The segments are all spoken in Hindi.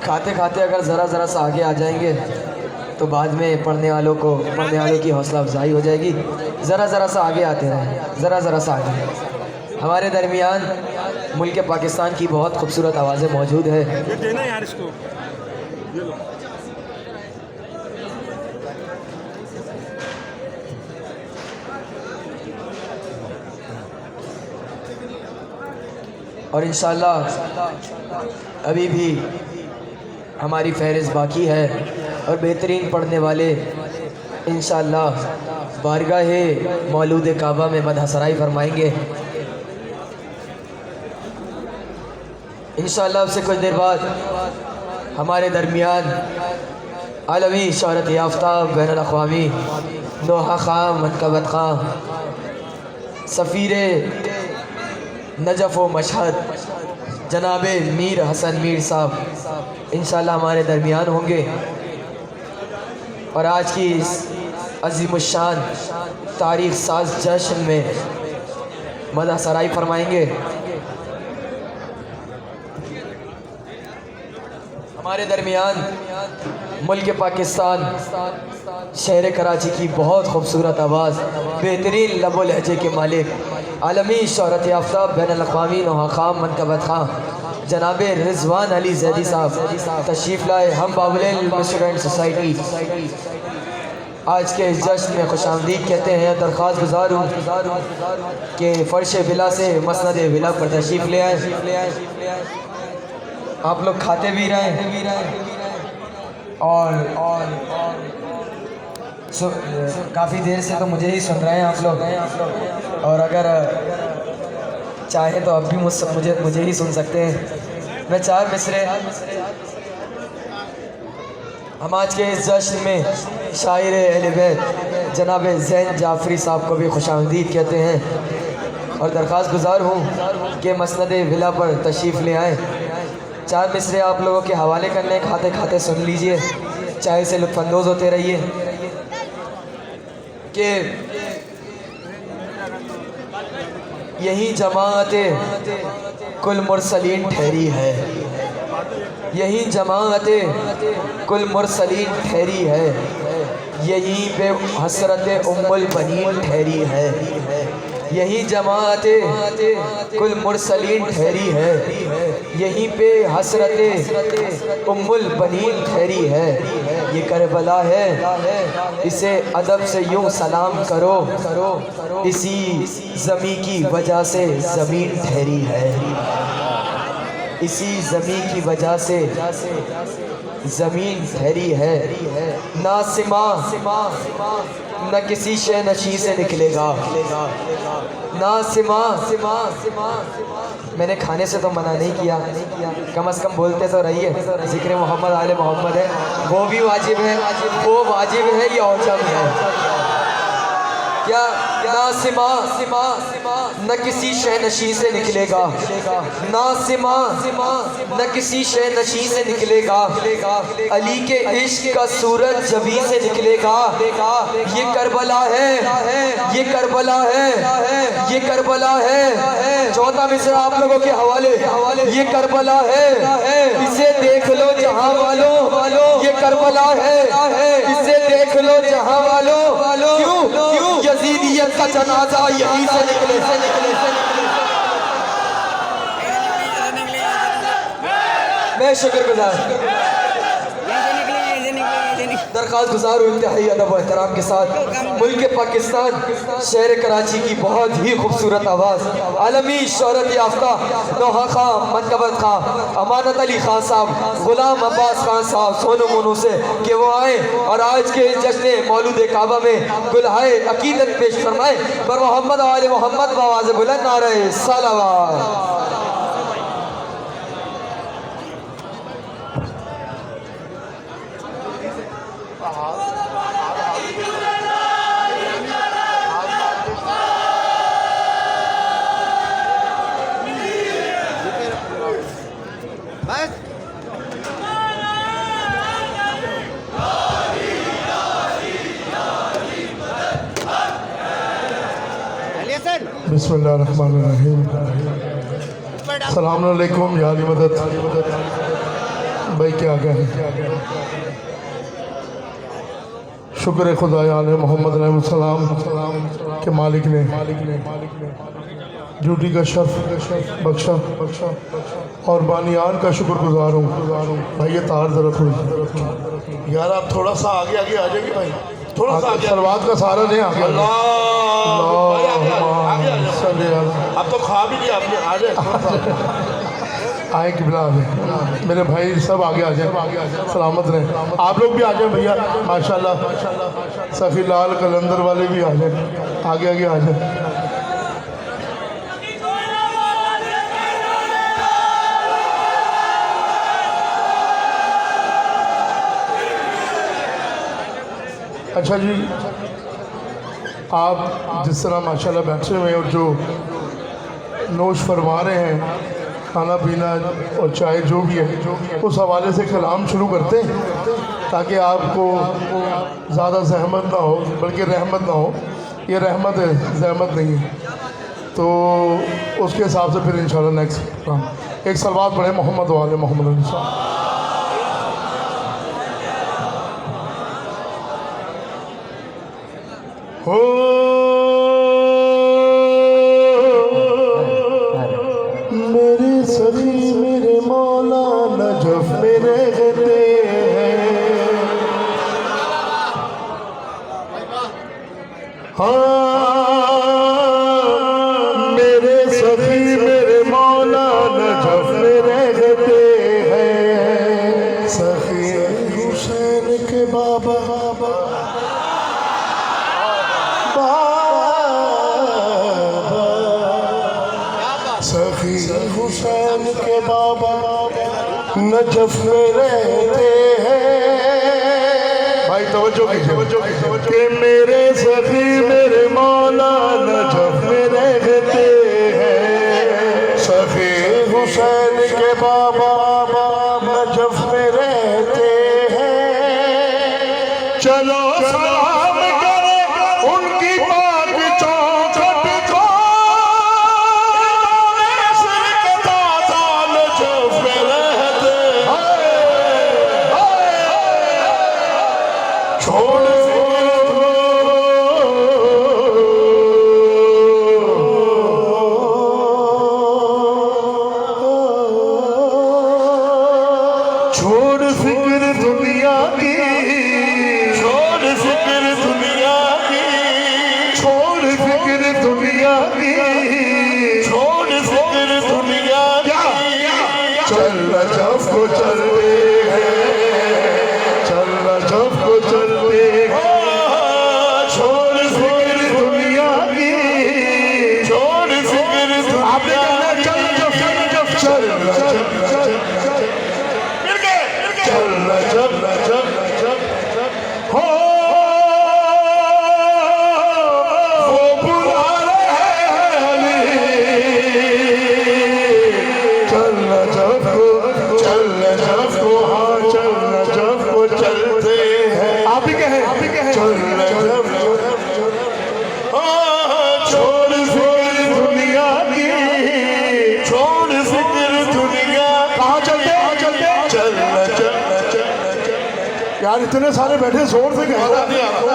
खाते खाते अगर ज़रा सा आगे आ जाएंगे तो बाद में पढ़ने वालों की हौसला अफजाई हो जाएगी। ज़रा सा आगे आते रहें, ज़रा सा आगे। हमारे दरमियान मुल्क पाकिस्तान की बहुत खूबसूरत आवाज़ें मौजूद है। ये देना यार इसको, ये लो। और इंशाअल्लाह अभी भी हमारी फहरिस्त बाकी है और बेहतरीन पढ़ने वाले इंशाअल्लाह बारगाह मौलूद काबा में मदहसराई फरमाएंगे। इंशाअल्लाह अब से कुछ देर बाद हमारे दरमियान आलमी शोहरत याफ्ता बैनुल अक़वामी नोहा खां मनकबत खां सफ़ीर नजफ़ व मशहद जनाब मीर हसन मीर साहब इंशाअल्लाह हमारे दरमियान होंगे और आज की इस अज़ीमुश्शान तारीख़ साज जश्न में मदहसराई फरमाएंगे। हमारे दरमियान मुल्क पाकिस्तान शहर कराची की बहुत खूबसूरत आवाज़, बेहतरीन लबो लहजे के मालिक, आलमी शोहरत याफ्ता बैनुल अक़वामी नोहा खां मनकबत खां जनाब रिजवान अली ज़ैदी साहब तशरीफ़ लाए। हम बाबुल स्टूडेंट सोसाइटी आज के इस जश्न में खुशामदीद कहते हैं। दरख्वास्त गुजार हूँ कि फ़र्श विला से मसनद विला पर तशरीफ़ ले आए। आप लोग खाते भी रहें और काफ़ी देर से तो मुझे ही सुन रहे हैं आप लोग, और अगर चाहे तो अब भी मुझे ही सुन सकते हैं। मैं चार मिसरे हम आज के इस जश्न में शायर अहले बैत जनाब ज़ैन जाफ़री साहब को भी खुशामदीद कहते हैं और दरख्वास्त गुजार हूँ कि मसनद विला पर तशरीफ़ ले आएँ। चार मिसरे आप लोगों के हवाले करने, खाते खाते सुन लीजिए, चाहे से लुत्फ़अंदोज़ होते रहिए कि यही जमाअते कुल मुरसलीन ठहरी है, यही जमाअते कुल मुरसलीन ठहरी है, यहीं पे हसरत उम्मुल बनीन ठहरी है, यही जमाअते कुल मुरसलीन ठहरी है, यहीं पे हसरत उम्मुल बनीन ठहरी है। ये करबला है, इसे अदब से यूं सलाम करो, इसी ज़मी की वजह से ज़मीन ठहरी है, इसी ज़मी की वजह से ज़मीन ठहरी है। ना सिमा न किसी शे नशी से निकलेगा, ना सिमा मैंने खाने से तो मना नहीं किया, कम से कम बोलते तो रहिए। ज़िक्र मोहम्मद आले मोहम्मद है, वो भी वाजिब है, वो वाजिब है, ये औजब है क्या? ना सिमा न किसी शे नशी से निकलेगा, ना सिमा न किसी शे नशी से निकलेगा, अली के इश्क का सूरज जबी से निकलेगा। ये करबला है, ये करबला है, ये करबला है। चौथा मिसरा आप लोगों के हवाले, ये करबला है, इसे देख लो जहां वालों, ये करबला है, इसे देख लो जहां वालों। क्यों यजीदियत का जनाजा यहीं से निकले। मैं शुक्रगुजार दरख्वास्त गुजार हूँ इंतहाई अदब व एहतराम के साथ मुल्क पाकिस्तान शहर कराची की बहुत ही खूबसूरत आवाज़, आलमी शोहरत याफ्ता नोहा खां मनकबत खां अमानत अली खान साहब, गुलाम अब्बास खान साहब सोनू मोनू से कि वो आए और आज के जश्न मौलूद काबा में गुलहाए अकीदत पेश फरमाए। पर मोहम्मद आले मोहम्मद बावाज़ बुलंद नारे सलावत। बिस्मिल्लाहिर्रहमानिर्रहीम। अस्सलाम वालेकुम या अली मदद। भाई क्या कहें। शुक्र है खुदा आले मोहम्मद सलाम के मालिक ने ड्यूटी का शर्फ बख्शा और बानियान का शुक्रगुजार हूँ। भाई ये तार जरा थोड़ी यार आप थोड़ा सा आगे आगे आ जाएंगे भाई, थोड़ा सा आगे सलवात का सहारा नहीं आगे भाई, आगे आ जाओ। अब तो खा भी लिया आपने, आ जाए थोड़ा सा आगे। आए किबला आगे, मेरे भाई सब आगे आ जाए, सलामत रहे। आप लोग भी आ जाए भैया, माशाल्लाह सफ़ी लाल कलंदर वाले भी आ जाए, आगे आगे आ जाए। अच्छा जी, आप जिस तरह माशाल्लाह बैठे हुए हैं और जो नोश फरमा रहे हैं, खाना पीना और चाय जो भी है, उस हवाले से कलाम शुरू करते हैं ताकि आपको ज़्यादा जहमत ना हो, बल्कि रहमत ना हो। ये रहमत है, जहमत नहीं है। तो उसके हिसाब से फिर इंशाल्लाह नेक्स्ट काम एक सलवात पढ़े मोहम्मद वाले मोहम्मद साहब। हो मेरे सखी मेरे मौला नजफ मेरे गते हैं। हाँ मेरे सखी मेरे मौला नजफ मेरे गते हैं। सखी हुसैन के बाबा सखी हुसैन के बाबा नजफ में रहते हैं। भाई तवज्जो कीजिए कि मेरे सखी मेरे मौला नजफ में रहते हैं। सखी हुसैन के बाबा नजफ में रहते हैं। चलो सलाम करें उनकी पाक चौखट को। छोड़ फिक्र दुनिया की, छोड़ फिक्र दुनिया की, छोड़ फिक्र दुनिया की, छोड़ फिक्र दुनिया की। चल नजफ को चलते हैं, चल नजफ को चलते हैं। छोड़ फिक्र दुनिया की, छोड़ फिक्र दुनिया की। चल नजफ चल नजफ जब जब हो वो बुला रहे हैं। चल नजफ को, चल नजफ को, हाँ चल नजफ को चलते हैं। आप ही कहें चल नजफ। छोड़ फिक्र दुनिया की, छोड़ फिक्र दुनिया। कहाँ चलते चल नजफ। यार इतने सारे बैठे जोर से कह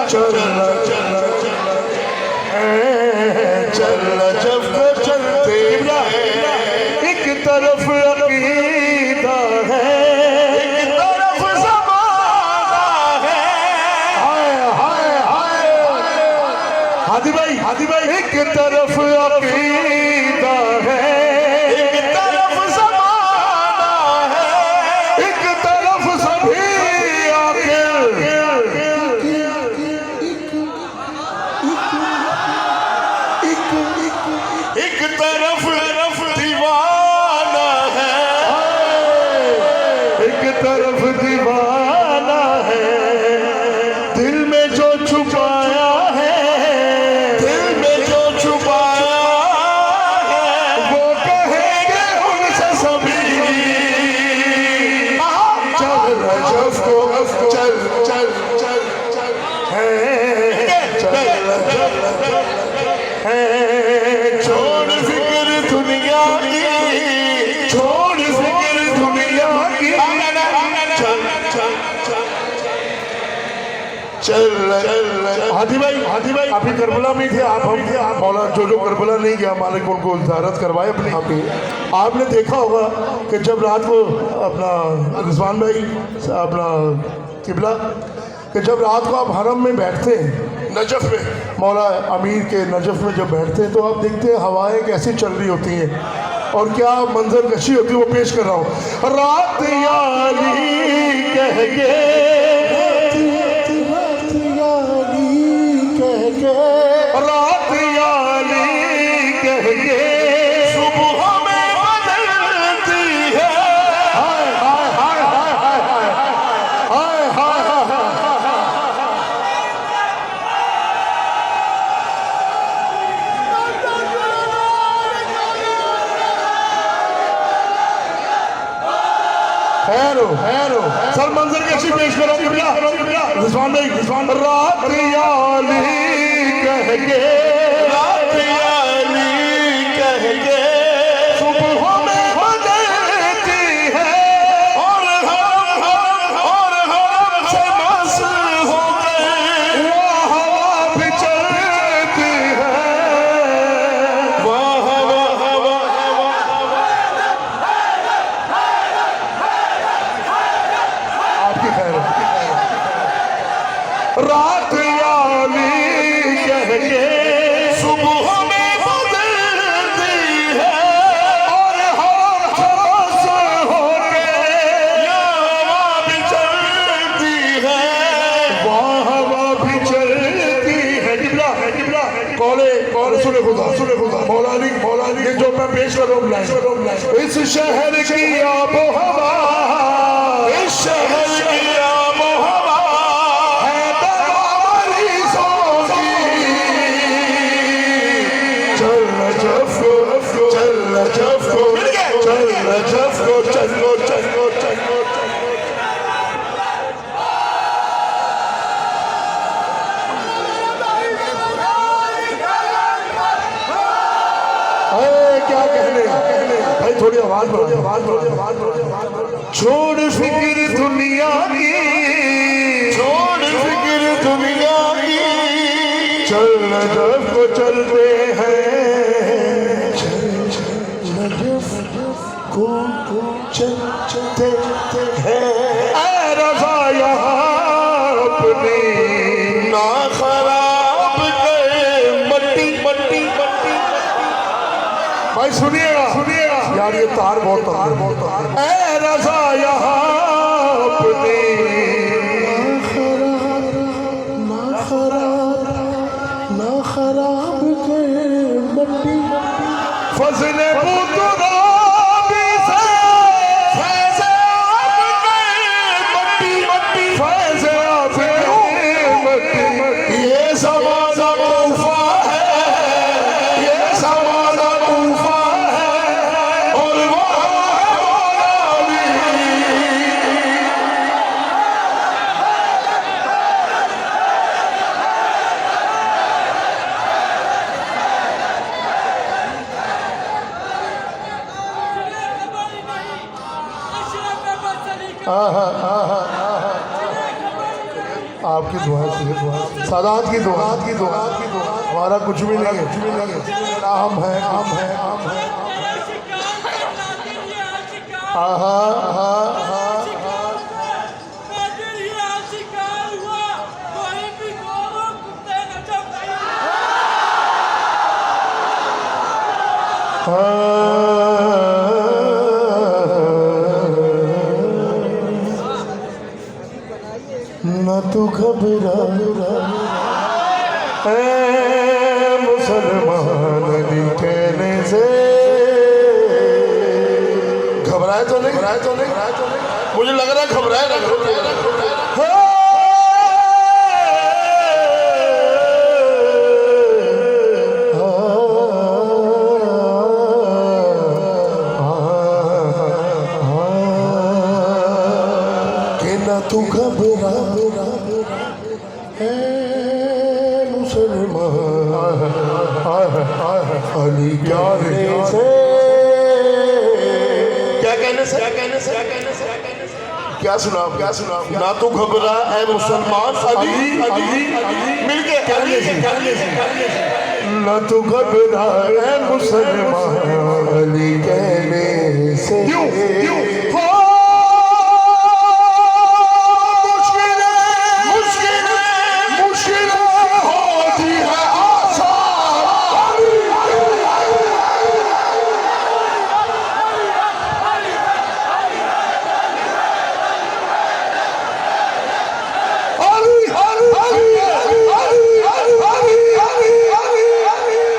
चल चल जब चलते एक तरफ अकीदा है, एक तरफ ज़माना है। हाय हाय हाय हादी भाई एक तरफ अकीदा है, एक तरफ ज़माना है, एक तरफ सभी एक तरफ दीवाना है, एक तरफ दीवाना है। दिल में जो छुपाया है, दिल में जो छुपाया है, वो कहेंगे उनसे सभी। चल नजफ को चल चल चल चल है, चल नजफ है। छोड़ फिक्र दुनिया की, छोड़ फिक्र दुनिया की। हाथी भाई अभी करबला में थे आप, हम थे आप मौला जो करबला नहीं गया मालिक उनको ज़ियारत करवाए अपने यहाँ पे। आपने देखा होगा कि जब रात को अपना रिजवान भाई अपना किबला कि जब रात को आप हरम में बैठते हैं नजफ में, मौला अमीर के नजफ में जब बैठते हैं तो आप देखते हैं हवाएं कैसी चल रही होती हैं और क्या मंजर कशी होती है, वो पेश कर रहा हूँ। रात यारी कह के रात यारी कह के सुबह में बदलती है। हाय हाय हाय हाय हाय हाय हाय हाय हाय। हैरो सर मंजर कैसी पेश करो रिजवान भाई, रिजवान। रात याली कह के रात याली कह के सुबह में बदलती है और हम से मस्त हो गए वो हवा भी चलती है, वाह हवा आपकी खैर। रात याली कह के सुबह में बदलती है और हम खामोश हो के हवा भी चलती है, वह हवा भी चलती है। किबला कौले सुने खुदा मौलानी ये जो मैं पेश कर रहा हूँ, इस शहर की आबो हवा, इस शहर की आबो हवा है दरबारी सोगी। चल नजफ को चल नजफ को चल नजफ को चलो चलो चलो। क्या कहने भाई, थोड़ी आवाज बढ़ा। छोड़ फिक्र दुनिया की, छोड़ फिक्र दुनिया की, चल नजफ को चलते हैं, नजफ को चलते हैं। ऐ रज़ा यहाँ अपनी ना खराब कर मट्टी मट्टी मट्टी। भाई सुनिएगा यार, ये तार बहुत ऐ रज़ा यहाँ अपनी ना खराब कर मट्टी फजले बुतराबी से फैज़े आपके मट्टी फैज़े आपके मट्टी। ये ज़माना तूफा है, ये ज़माना तूफा है और वो आपकी दुआ सादात की दुआ हमारा कुछ भी नहीं है, हम हैं न तू घबरा मुसलमान कहने से। घबराए तो नहीं मुझे लग रहा है घबराए ना। तू घबरा मुसलमान अली प्यारे से। क्या क्या सुना ना तू घबरा ऐ मुसलमान अली अली मिल के कहने से ना तू घबरा ऐ मुसलमान अली कहने से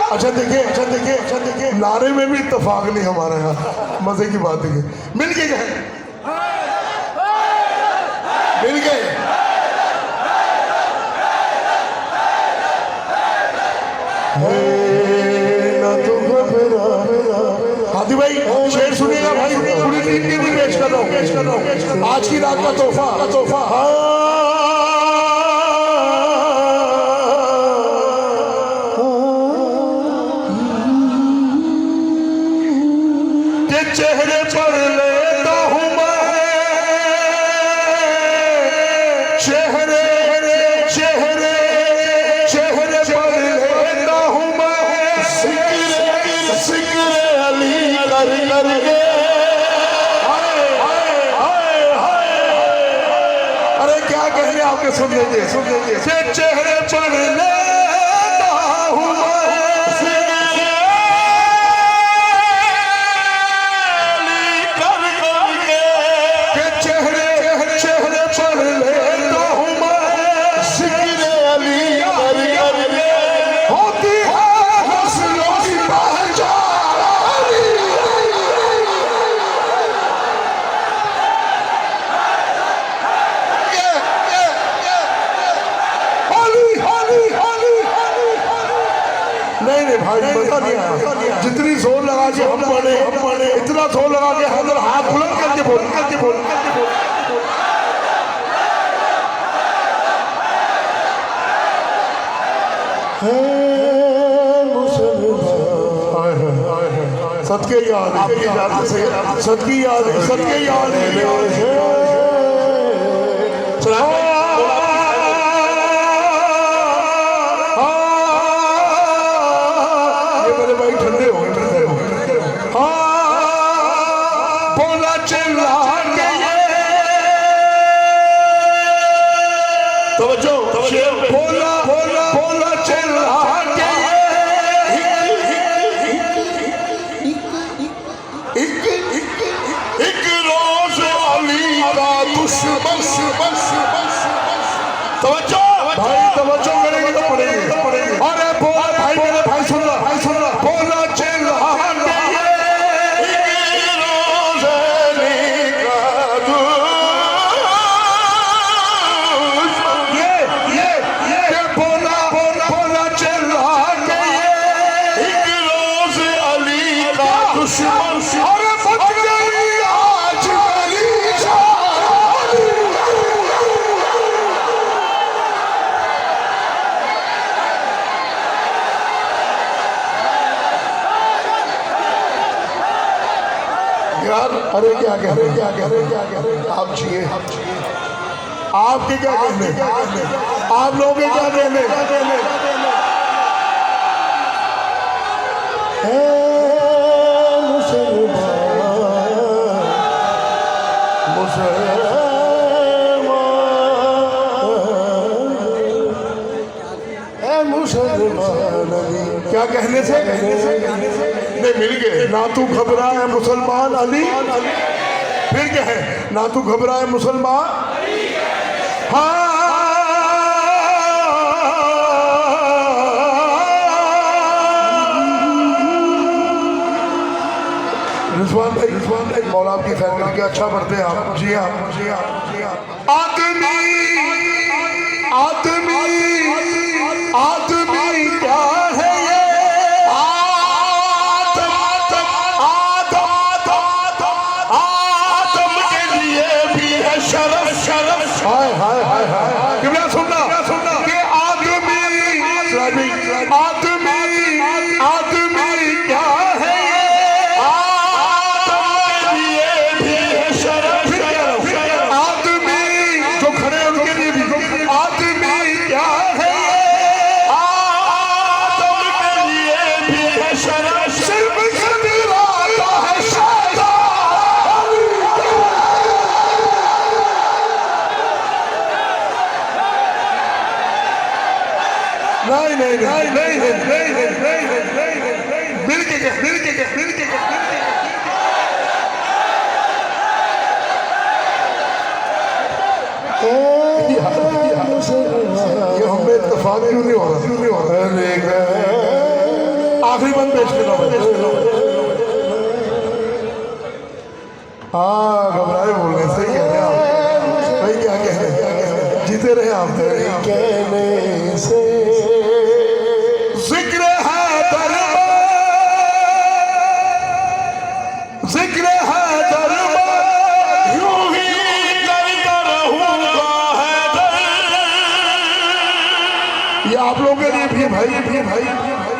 अच्छा देखिए नारे में भी इत्तेफाक नहीं हमारे यहाँ। मजे की बात है मिल के गए ना तू घबरा। हादी भाई शेर सुनिएगा भाई, पूरी टीम के भी पेश कर रहा हूँ आज की रात का तोहफा। चेहरे पर लेता हूँ मैं चेहरे पर लेता हूँ मैं सिक्र अली करके। अरे क्या कह रहे आपके सुन लीजिए चेहरे पर लेता हूँ मैं नहीं भाई मजा नहीं आया। जितनी जोर लगा के हम पढ़े इतना जोर लगा के हम हाथ बुलंद करके बोल सदके याद बोला चिल्ला के एक रोज अली का दुश्मन तवज्जो करेंगे तो पड़ेगी। अरे बोल भाई मेरे भाई सुन ला बोला चिल्ला यार। अरे क्या कह रहे आप चाहिए आपके क्या कहने आप लोगों के क्या कहने क्या कहने से नहीं मिल गए। ना तू घबरा है मुसलमान अली फिर क्या है ना तू घबरा है मुसलमान। हाँ रिजवान भाई मौला की खैर करके अच्छा पढ़ते हैं आप। जी हाँ आदमी क्या है ये आदम के लिए भी है शरफ। हाय क्या सुनना कि आदमी क्या है ये आदम के लिए मिल के ये हमें इत्तेफाक क्यों नहीं हो रहा? आखिरी बंद पेश करो। हाँ, घबराए बोल रहे, सही कह रहे हैं आप भाई। क्या कह रहे हैं? जीते रहे आप। कहने से जिक्र है दरबार, जिक्र है दरबार, यूं ही करता रहूंगा हैदर। ये आप लोगों के लिए भी भाई,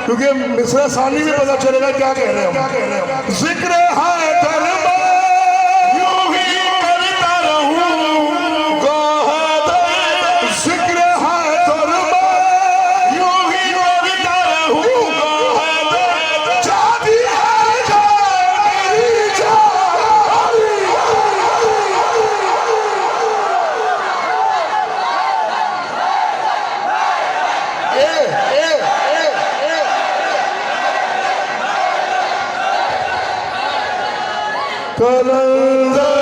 क्योंकि मिसरा सानी में पता चलेगा क्या कह रहे हैं हम। जिक्र है दरबार, यूं ही करता रहूंगा हैदर। जिक्र है दरबार, यूं ही करता रहूंगा हैदर। जाती है मेरी जान। कलंदर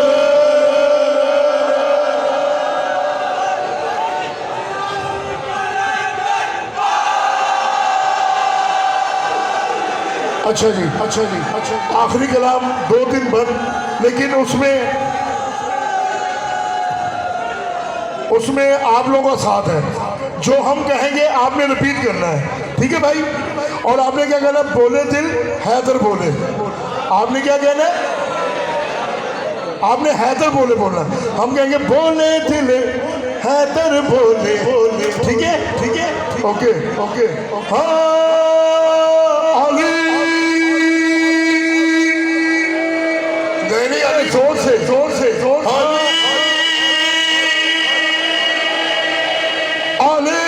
अच्छा जी, आखिरी कलाम 2-3 बंद, लेकिन उसमें आप लोगों का साथ है। जो हम कहेंगे आपने रिपीट करना है, ठीक है भाई? और आपने क्या कहना? बोले दिल हैदर बोले। आपने क्या कहना है? आपने हैदर बोले बोलना। हम कहेंगे बोले दिल हैदर बोले। ठीक है? ओके। हाँ अली, नहीं अभी जोर से अली,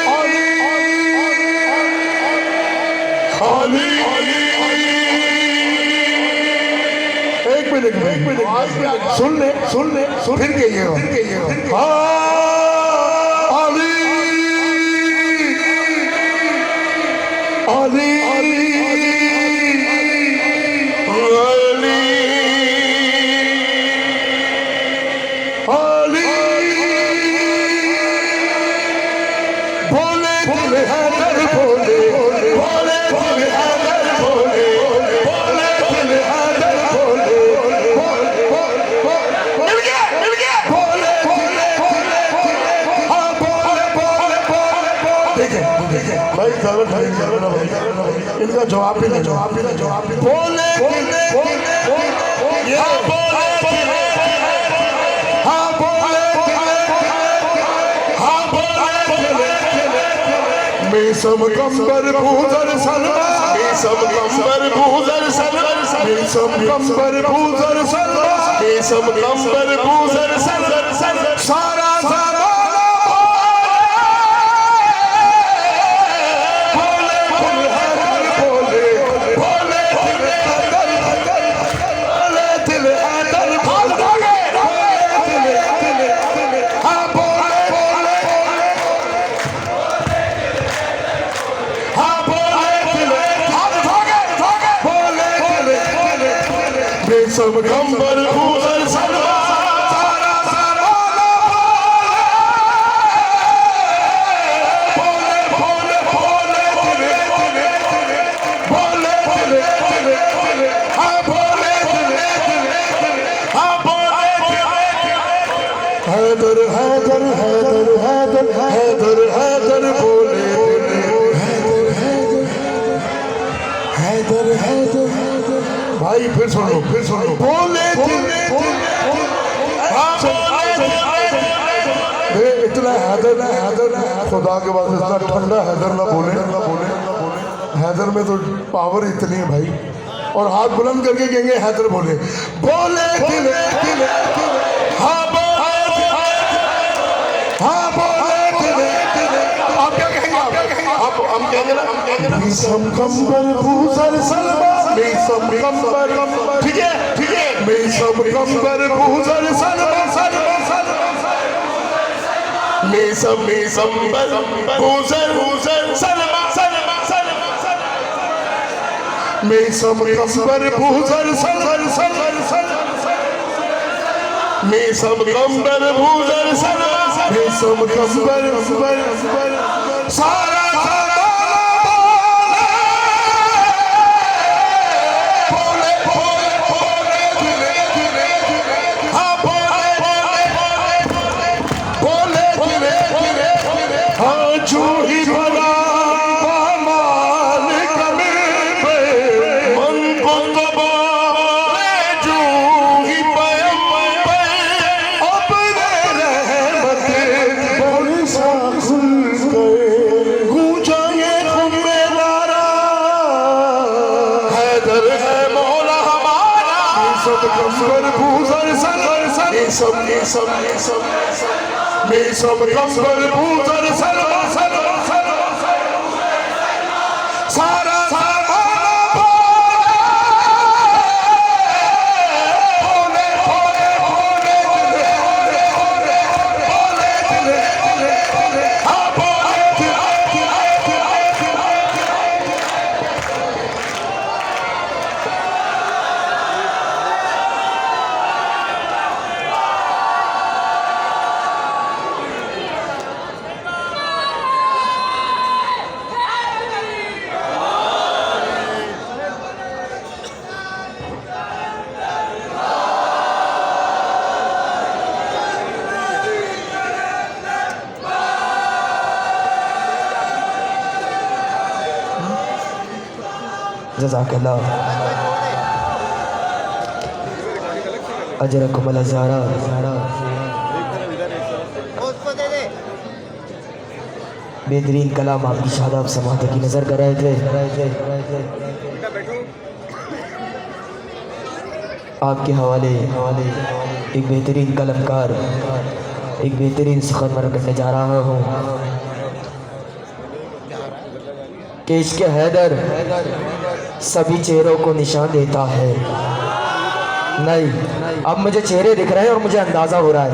एक मिनट सुन ले फिर कहिएगा। अली अली अली बोले दिल हैदर बोले, बोले दिल हैदर बोले, बोले दिल हैदर बोले। मिल गया बोले हाँ बोले। देखे भाई, इनका जवाब भी नहीं। बोले मेसम कंबर भूजर सलमा, मेसम कंबर भूजर सलमा, मेसम कंबर भूजर सलमा, मेसम कंबर भूजर सलमा। सारा ज़माना बोले दिल हैदर बोले, बोले दिल हैदर, बोले दिल हैदर बोले, हाँ बोले सब कंबर भूजर सलमा। सारा ज़माना बोले हाँ बोले हैदर हैदर हैदर हैदर हैदर हैदर बोले हैदर हैदर। भाई फिर सुन लो बोले इतना हैदर खुदा के बाद इतना ठंडा हैदर ना बोले। हैदर में तो पावर इतनी है भाई। और हाथ बुलंद करके कहेंगे हैदर बोले, बोले दिल हाँ बोले दिल। आप क्या कहेंगे? हम कहेंगे ना, मेसम कंबर भूजर सलमा, मेसम कंबर, ठीक है मेसम कंबर भूजर सलमा, मेसम कंबर भूजर सलमा। मेसम कंबर भूजल सल मेसम कंबर भूजल सल मेसम कंबर सारा जो ही बना मालिक में मन को तबा जो ही अपने रहमत बड़ी सा खुल गए गूंजा ये खुम्बे नारा हैदर है मौला हमारा सब कंबर भूजल सल सब कंबर भूजल सल सारा जज़ाकल्लाह अजरकुमुल ज़ारा बेहतरीन कलाम आपकी शादाब समात की नज़र कर रहे थे। आपके हवाले एक बेहतरीन कलमकार एक बेहतरीन सुखनवर करने जा रहा हूँ कि इश्क़ हैदर सभी चेहरों को निशान देता है। नहीं, अब मुझे चेहरे दिख रहे हैं और मुझे अंदाज़ा हो रहा है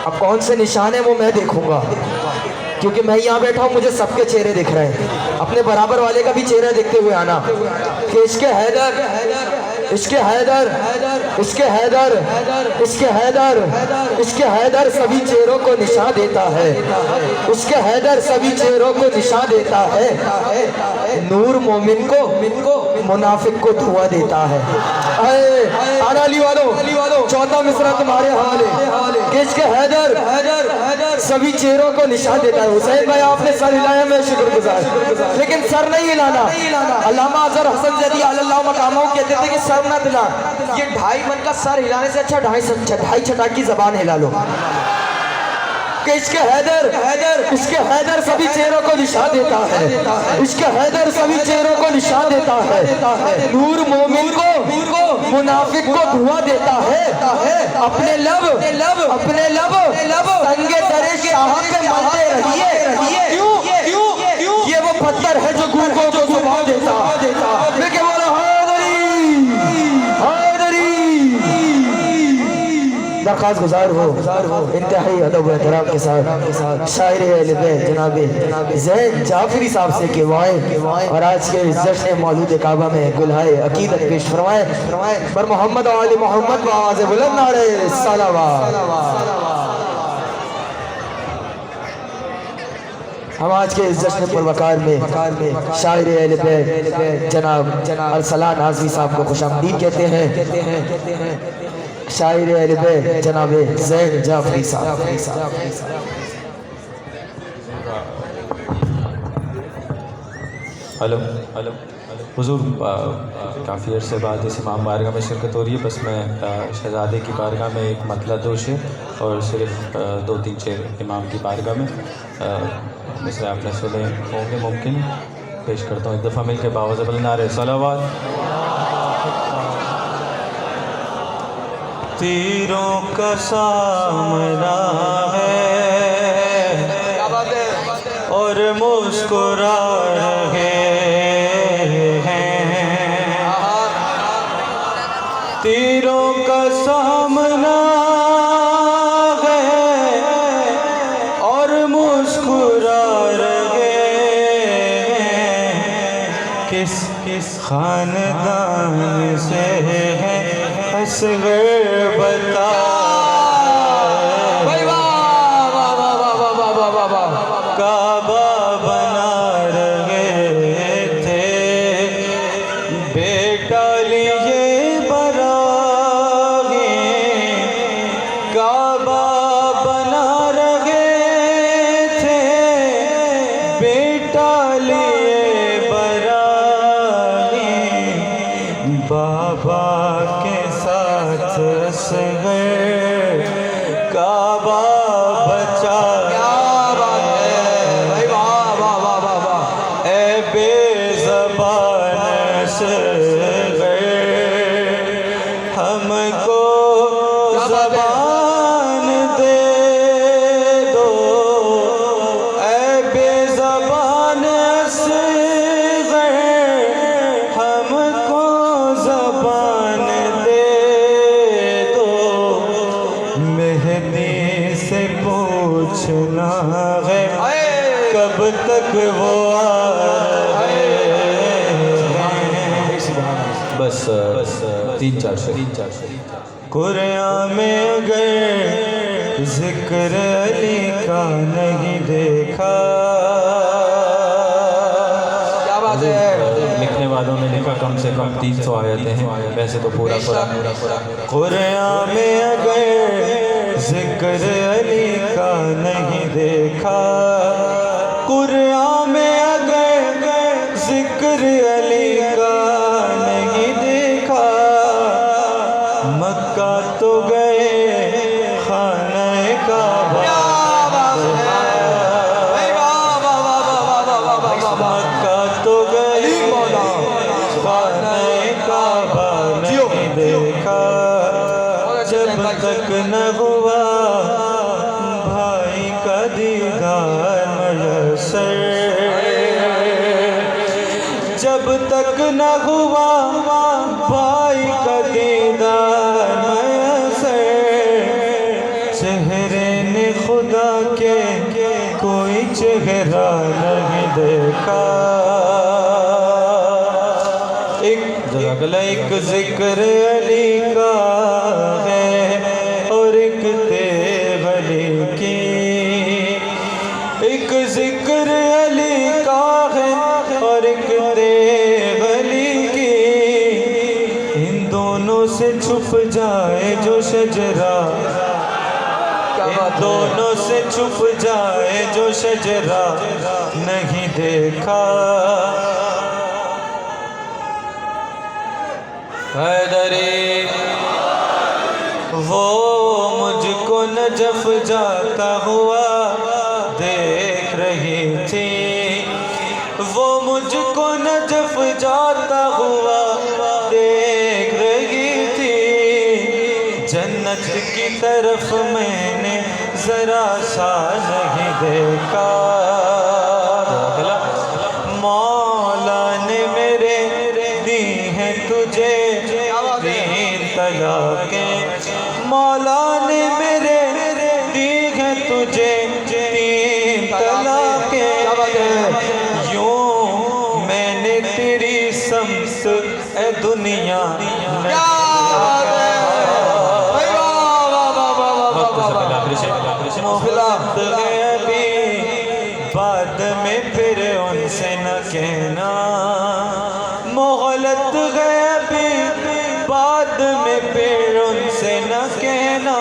अब कौन से निशान है वो मैं देखूंगा, क्योंकि मैं यहाँ बैठा हूँ मुझे सबके चेहरे दिख रहे हैं। अपने बराबर वाले का भी चेहरा देखते हुए आना कि इश्क़ हैदर इश्क़ हैदर इश्क़ हैदर इश्क़ हैदर इश्क़ हैदर सभी चेहरों को निशान देता है। इश्क़ हैदर सभी चेहरों को निशान देता है। नूर मोमिन को मुनाफिक को धुआं देता है। आना अली वालों चौथा मिसरा तुम्हारे हवाले। इश्क़ हैदर सभी चेहरों को निशान देता है। हुसैन भाई आपने सर हिलाया, मैं शुक्रगुजार, लेकिन सर नहीं हिलाना। अल्लामा अज़हर हसन ज़ैदी अल्लाह मकामों कहते थे कि सर न हिला, ये 2.5 मन का सर हिलाने से अच्छा 2.5 छटाक की जबान हिला लो। कि इश्क़ हैदर सभी चेहरों को निशान देता है। इश्क़ हैदर सभी चेहरों को निशान देता है। नूर मोमिन को मुनाफिक को धुआं देता है। अपने लब संगे दरे के आहा पे मलते रहिए। क्यों ये वो पत्थर है जो गूंगों को सुबह देता। लेकिन बोला दरख्वास्त गुजार हो इंतहाई अदब व एहतराम के साथ शायर अहले बैत जनाब ज़ैन जाफरी साहब से कहवाएं और आज के जश्न मौलूद काबा में गुलहाए अकीदत पेश फरमाएं पर मोहम्मद और आले मोहम्मद व आवाज़ बुलंद नारे सलावत। हम आज के जश्न पर वकार में शायर अहले बैत जनाब अरसलान आज़मी साहब को खुशामदीद कहते हैं। शायर अहले बैत जनाब ज़ैन जाफरी साहब। हेलो हुजूर, काफ़ी अर्से बाद इस इमाम बारगाह में शिरकत हो रही है। बस मैं शहज़ादे की बारगाह में एक मतला दोष है और सिर्फ 2-3 शेर इमाम की बारगाह में मिसरे आपने सुने होंगे, मुमकिन पेश करता हूँ। एक दफ़ा मिल के बावज़ बुलंद नारे सलावत। तीरों का सामना है और मुस्कुरा रहे हैं। तीरों का सामना है और मुस्कुरा रहे हैं। किस खानदान से है असगर बता। भाई वाह वाह वाह वाह वाह वाह वाह वाह। काबा बना रहे थे बेटा लिए बरागे। काबा बना रहे थे बेटा लिए बरागे। बाबा के साथ असगर काबा बचा। क्या बात है भाई वाह वाह वाह वाह वाह। ए बेज़बान असगर हमको ज़बान दे दो। ए बेज़बान असगर हमको ज़बान दे दो। मेहदी से पूछना है कब तक वो आए। बस 3-4 शेर। कुरान में अगर जिक्र अली का नहीं देखा। क्या बात है। लिखने वालों ने लिखा कम से कम 300 आयतें हैं, वैसे तो पूरा कुरान में अगर जिक्र अली का नहीं देखा। कुरान में अगर जिक्र अली का नहीं देखा। मक्का तो गए खाने काबा। मक्का तो गए खाने काबा नहीं देखा। जब तक न हुआ भाई का दीदार मयसर। जब तक न हुआ भाई का दीदार मयसर। चेहरे ने खुदा के कोई चेहरा नहीं देखा। एक जिक्र अली का है और एक तेवली की। एक जिक्र अली का है और एक तेवली की। इन दोनों से छुप जाए जो शजरा। इन दोनों से छुप जाए जो शजरा नहीं देखा। हैदरी वो मुझको नजफ जाता हुआ देख रही थी। वो मुझको नजफ जाता हुआ देख रही थी। जन्नत की तरफ मैंने जरा सा नहीं देखा। मौला ने मेरे दी हैं तुझे 3 तलाक़ें। मौला ने मेरे दी हैं तुझे 3 तलाक़ें। यूं मैंने तेरी समत ए दुनिया मोहब्बत है अभी बाद में फिर उनसे न कहना। मोहलत है अभी बाद में फिर उनसे न कहना।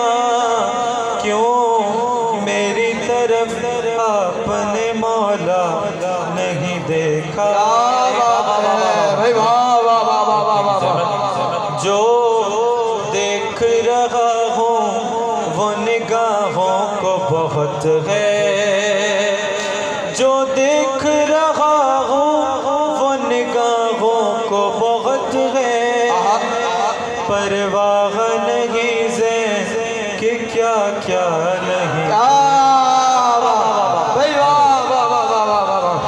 क्यों मेरी तरफ आपने मौला नहीं देखा। भाई वाह वाह वाह वाह वाह वाह। जो देख रहा हूँ वो निगाहों को बहुत है। जो देख रहा हूँ वो निगाहों को बहुत है। परवाह नहीं से कि क्या क्या नहीं। भाई वाह वाह वाह वाह वाह वाह।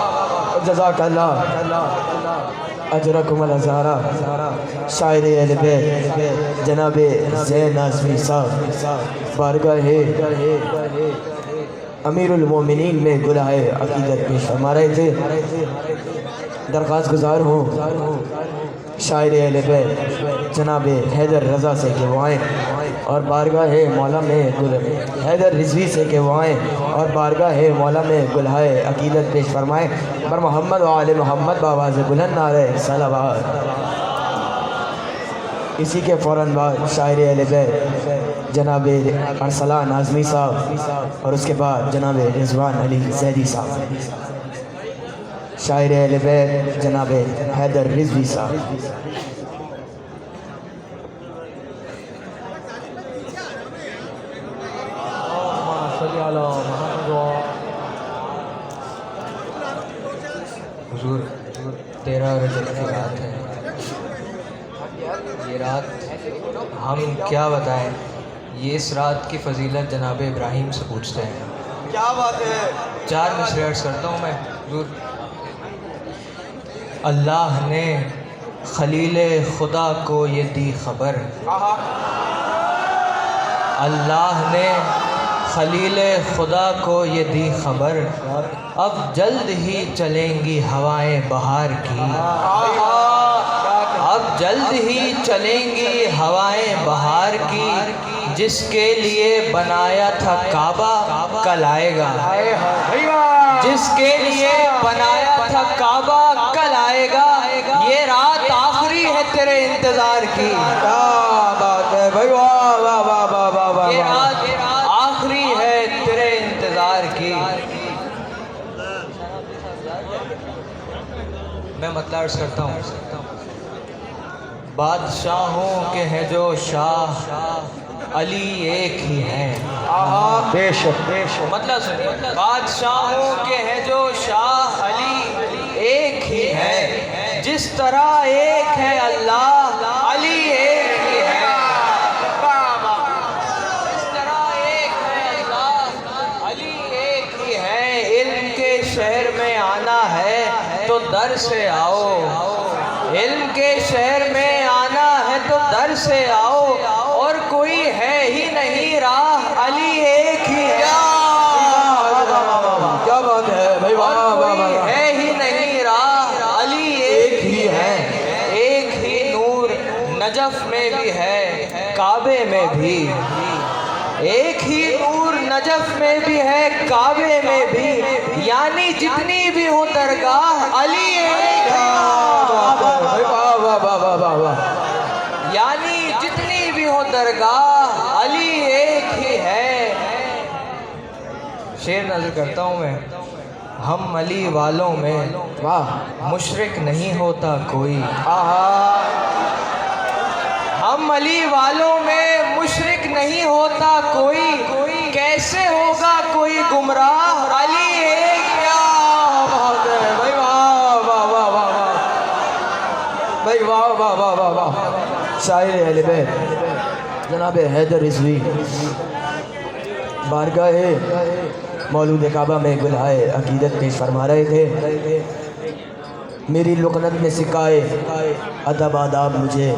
जज़ाकल्लाह अजरकुम अज़ारा। शायर अहले बैत जनाब ज़ैन आज़मी साहब बारगाह अमीरुल मोमिनीन में गुलाहे अक़ीदत पेश फरमा रहे थे। दरख्वास्त गुजार हूँ शायर अहले बैत जनाब हैदर रज़ा से कि वो आएँ और बारगाह मौला में गुल हैदर रिजवी से कि वो आएँ और बारगाह मौला में गुलहाए अकीदत पेश फरमाएँ। पर मोहम्मद व आले मोहम्मद बावाज़ बुलंद नारे सलावत। इसी के फ़ौरन बाद शायर अहले बैत जनाब अरसलान आज़मी साहब और उसके बाद जनाब रिजवान अली ज़ैदी साहब। शायर अहले बैत जनाब हैदर रिजवी साहब। हुजूर 13 रजब की रात है। ये रात हम क्या बताएं, ये इस रात की फ़जीलत जनाब इब्राहीम से पूछते हैं। क्या बात है। 4 मिसरे अर्ज़ करता हूँ मैं। हुजूर अल्लाह ने खलील खुदा को ये दी खबर, अल्लाह ने खलील खुदा को ये दी खबर, अब जल्द ही चलेंगी हवाएं बहार की, अब जल्द ही चलेंगी हवाएं बहार की, जिसके लिए बनाया था काबा कल आएगा, जिसके लिए बनाया था काबा कल आएगा। ये रात आखिरी है तेरे इंतज़ार की। क्या बात है भाई, वाह वाह वाह वाह वाह वाह। ये रात आखिरी है तेरे इंतज़ार की। मैं मतलब अर्ज़ करता हूँ, बादशाहों के हैं जो शाह अली एक ही है। बेशक बेशक। मतलब सुनिए, बादशाहों के हैं जो शाह अली एक ही है, जिस तरह एक है अल्लाह अली एक ही है, जिस तरह एक है अल्लाह अली एक ही है। इल्म के शहर में आना है तो दर से आओ, इल्म के शहर में आना है तो दर से आओ, और कोई है ही नहीं राह अली एक ही है। क्या बात है भाई, वाह वाह वाह। है ही नहीं राह अली एक ही है। एक ही नूर नजफ में भी है काबे में भी, एक ही नूर नजफ में भी है काबे में भी, यानी जितनी भी हो दरगाह अली एक है। वाह वाह वाह वाह वाह वाह। यानी जितनी भी हो दरगाह अली एक ही है। शेर नज़र करता हूँ मैं, हम अली वालों में वाह मुशरिक नहीं होता कोई, हम अली वालों में मुशरिक नहीं होता कोई, कैसे होगा कोई गुमराह अली एक। क्या बात है भाई, वाह वाह वाह वाह वाह भाई, वाह वाह वाह वाह वाह। शायर अहले बैत जनाब हैदर रिजवी बारगाह मौलूद काबा में गुलहाए अकीदत पेश फरमा रहे थे। मेरी लुकनत ने सिखाए अदब आदाब मुझे,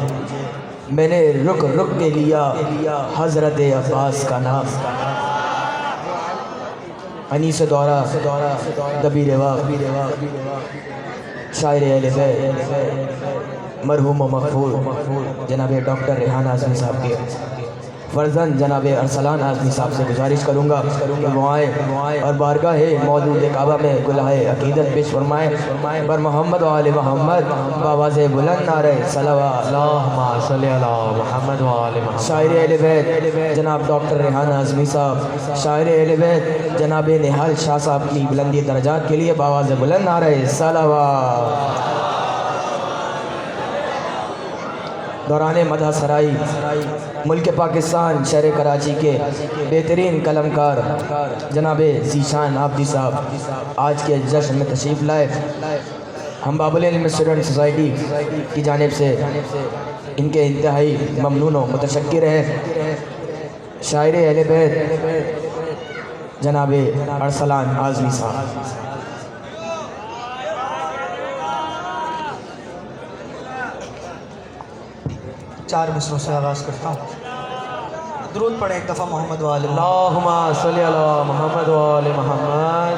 मैंने रुक रुक के लिया हज़रत अब्बास का नाम। अनीस दौरा दबी रेवा शायर अहले बैत मरहूम मकबूल जनाब डॉक्टर रेहान आज़मी साहब के फर्जंद जनाब अरसलान आज़मी साहब से गुजारिश करूँगा कि वो आएँ और बारगाह मौलूद काबा में गुलहाए अकीदत पेश फरमाएँ। पर मोहम्मद व आले मोहम्मद बावाज़ बुलंद नारे सलावत। शायर अहले बैत जनाब डॉक्टर रेहान आज़मी साहब, शायर अहले बैत जनाब निहाल शाह साहब की बुलंदी दर्जात के लिए बावाज़ बुलंद नारे सलावत। दौरान मदा सराई मुल्क पाकिस्तान शहर कराची के बेहतरीन कलमकार जनाब ज़ीशान आबदी साहब आज के जश्न में तशरीफ़ लाए। हम बाबुल इल्म स्टूडेंट सोसाइटी की जानिब से इनके इंतहाई ममनून व मुतशक्किर हैं। शायर अहले बैत जनाब अरसलान आज़मी साहब। चार मिसरों से आगाज़ करता हूँ। दुरूद पढ़े एक दफ़ा मोहम्मद वाले अल्लाहुम्मा सल्ली अला मोहम्मद व आले मोहम्मद।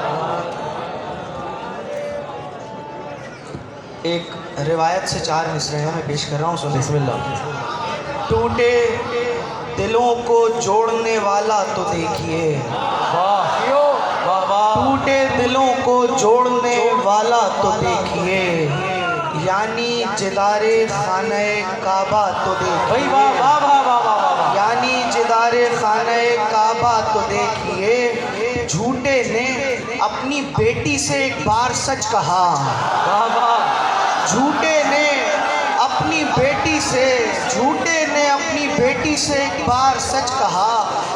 एक रिवायत से 4 मिसरे हैं, मैं पेश कर रहा हूँ, सुन। बिस्मिल्लाह। टूटे दिलों को जोड़ने वाला तो देखिए, टूटे दिलों को जोड़ने वाला तो देखिए, यानी जिदारे खाने काबा तो देखिए, यानी जिदारे खाने काबा तो देखिए। झूठे ने अपनी बेटी से एक बार सच कहा, झूठे ने अपनी बेटी से, झूठे ने अपनी बेटी से एक बार सच कहा,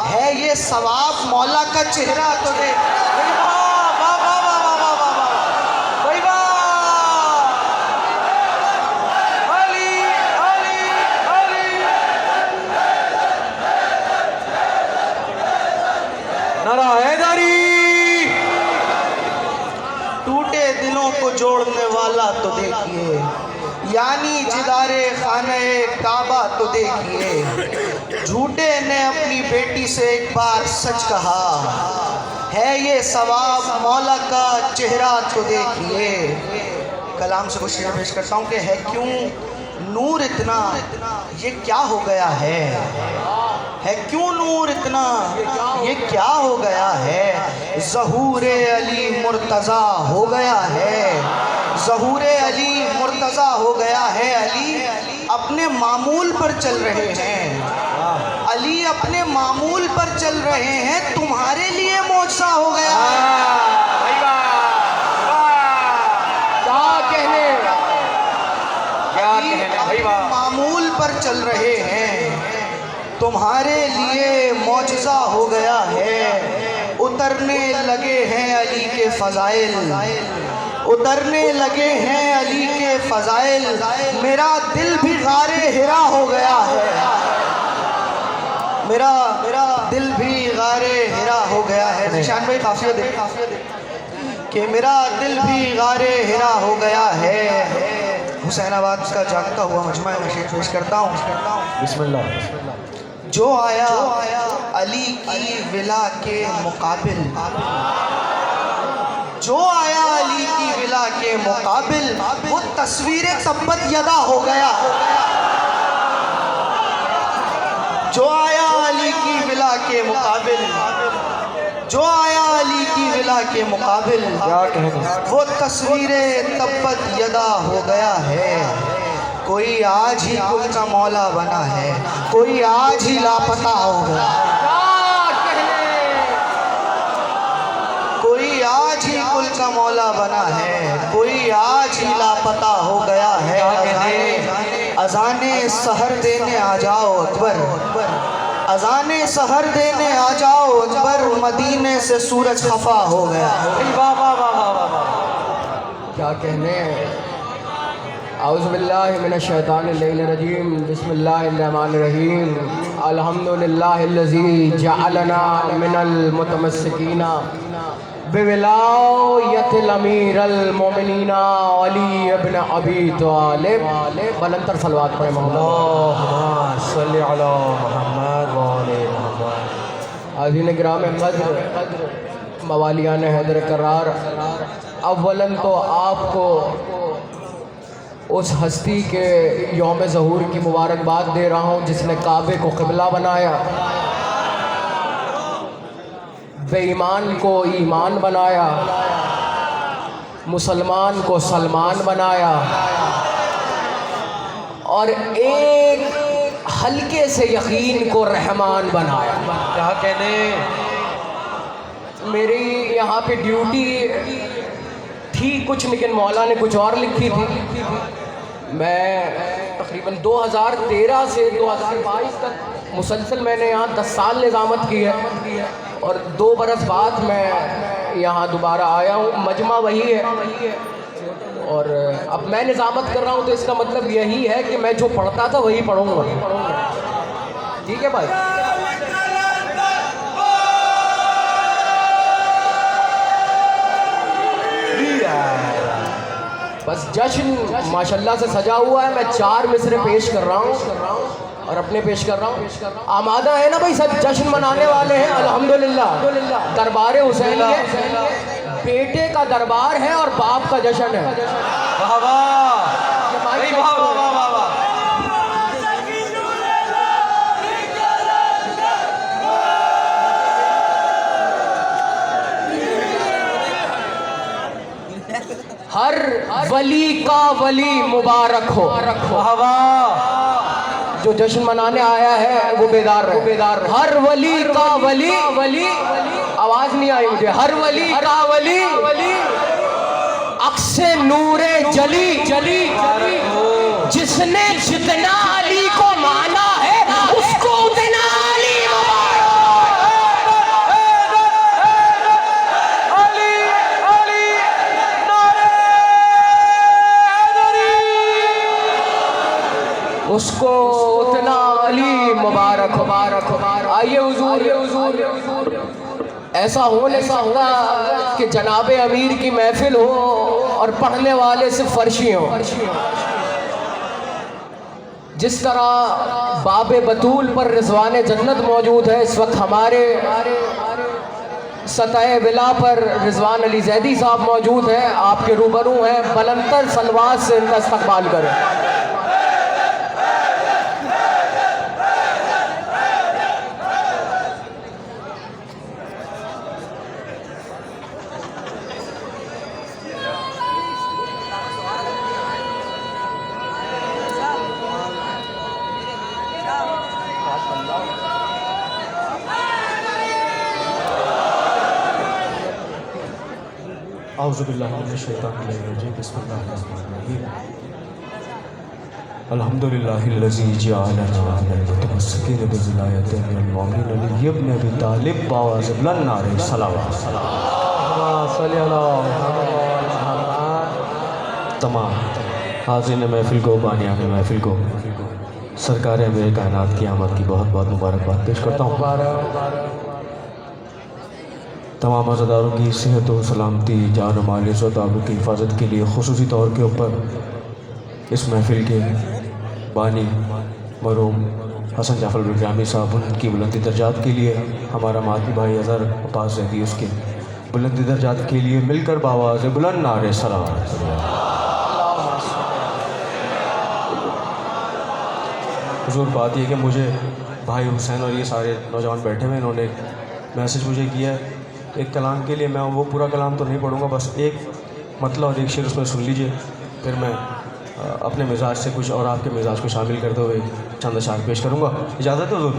है ये सवाब मौला का चेहरा तो देख। नारा हैदरी। टूटे दिलों को जोड़ने वाला तो देखिए, यानी जिदारे खाने काबा तो देखिए। झूठे ने अपनी बेटी से एक बार सच कहा, है ये सवाब मौला का चेहरा तो देखिए। कलाम से कुछ शेर पेश करता हूँ कि है क्यों नूर इतना, ये क्या हो गया है क्यों नूर इतना, ये क्या हो गया है। ज़हूरे अली मुर्तज़ा हो गया है, ज़हूरे अली मुर्तज़ा हो गया है। अली अपने मामूल पर चल रहे हैं, अली अपने मामूल पर चल रहे हैं, तुम्हारे लिए मौजज़ा हो गया है। मामूल पर चल रहे हैं, तुम्हारे लिए मौजज़ा हो गया है। उतरने लगे हैं अली के फ़ज़ाइल, उतरने लगे हैं अली के फ़ज़ाइल। मेरा दिल भी गारे हिरा हो गया है, मेरा दिल भी गारे हिरा हो गया है। निशान भाई काफिया दे कि मेरा दिल भी गारे हिरा हो गया है। हुसैनाबाद का जागता हुआ मजमा में शेर पेश करता हूँ। बिस्मिल्लाह। जो आया अली की विला के मुकाबिल, जो आया अली की विला के मुकाबिल, वो तस्वीरें तब्बत यदा हो गया। जो आया अली की विला के मुकाबिल, जो आया अली की विला के मुकाबिल, क्या कहना, वो तस्वीरें तब्बत यदा हो गया है। कोई आज ही कुल का मौला बना है, कोई आज ही लापता हो गया, कोई आज ही कुल का मौला बना है, कोई आज ही लापता हो गया है। अज़ाने सहर देने आ जाओ अकबर, अज़ाने सहर देने आ जाओ अकबर, मदीने से सूरज खफा हो गया। क्या कहने। औज़ुबिल्लाहि मिनश्शैतानिर्रजीम, बिस्मिल्लाहिर्रहमानिर्रहीम। अल्हम्दुलिल्लाहिल्लज़ी जअलना मिनल मुतमस्सिकीना बिविलायतिल अमीरिल मोमिनीना अली इब्न अबी तालिब। बुलंदतर सलवात पढ़े मोहम्मद सल्ली अला मुहम्मद व आले मुहम्मद। आज़ीन गिराम क़द्र, मवालियान हैदर करार, अव्वलन तो आपको उस हस्ती के यौम ज़हूर की मुबारकबाद दे रहा हूँ जिसने काबे को क़िबला बनाया, बेईमान को ईमान बनाया, मुसलमान को सलमान बनाया, और एक हल्के से यकीन को रहमान बनाया। क्या कहने। मेरी यहाँ पे ड्यूटी थी कुछ, लेकिन मौला ने कुछ और लिखी थी। मैं तकरीबन 2013 से 2022 तक मुसलसल मैंने यहाँ 10 साल निज़ामत की है, और 2 बरस बाद मैं यहाँ दोबारा आया हूँ। मजमा वही है, और अब मैं निज़ामत कर रहा हूँ, तो इसका मतलब यही है कि मैं जो पढ़ता था वही पढ़ूँगा। ठीक है भाई। बस जश्न माशाल्लाह से सजा हुआ है। मैं 4 मिसरे पेश कर रहा हूँ और अपने पेश कर रहा हूँ। आमादा है ना भाई, सब जश्न मनाने वाले हैं अल्हम्दुलिल्लाह। दरबार हुसैन है, बेटे का दरबार है और बाप का जश्न है। वाह वाह वाह वाह वाह। हर वली का वली मुबारक हो। वाह वाह। जो जश्न मनाने आया है वो बेदार रहे। हर वली का वली आवाज नहीं आई मुझे। हर वली का वली अक्से नूरे जली जिसने जितना अली को माना है उसको उतना अली उसको उतना अली मुबारक मुबारक। आइए हुजूर, ऐसा होगा कि जनाबे अमीर की महफिल हो और पढ़ने वाले सिर्फ फर्शी हो। जिस तरह बाबे बतूल पर रिजवान जन्नत मौजूद है, इस वक्त हमारे सतह विला पर रिजवान अली जैदी साहब मौजूद हैं, आपके रूबरू हैं। बुलंदतर सलवात से इनका इस्तकबाल करें। औज़ुबिल्लाहिमिनश्शैतानिर्रजीम बिस्मिल्लाहिर्रहमानिर्रहीम अल्हम्दुलिल्लाहिल्लज़ी जअलना मुतमस्सिकीन बिज़िलायतिन मिनल मुमिनीन अली इब्न अबी तालिब बावाज़ बुलंद नारे सलावत। तमाम हाज़िरीन महफ़िल को, बानियान महफ़िल को सरकार मेरे कायनात की आमद की बहुत बहुत मुबारकबाद पेश करता हूँ। तमाम अज़ादारों की सेहत और सलामती, जान और माल इज़्ज़त आबरू की हिफाजत के लिए ख़ुसूसी तौर के ऊपर इस महफ़िल के बानी मरहूम हसन जाफ़र बिरग्रामी साहब, उनकी बुलंदी दर्जात के लिए हमारा मातमी भाई अज़हर अब्बास ज़ैदी, उसके बुलंदी दर्जात के लिए मिलकर बावाज़ बुलंद नारे सलावत। हुज़ूर, बात यह कि मुझे भाई हुसैन और ये सारे नौजवान बैठे हुए, इन्होंने मैसेज मुझे किया है एक कलाम के लिए। मैं वो पूरा कलाम तो नहीं पढ़ूँगा, बस एक मतलब और एक शेर उसमें सुन लीजिए, फिर मैं अपने मिजाज से कुछ और आपके मिजाज को शामिल करते हुए चंद अशार पेश करूँगा। इजाज़त है हुज़ूर?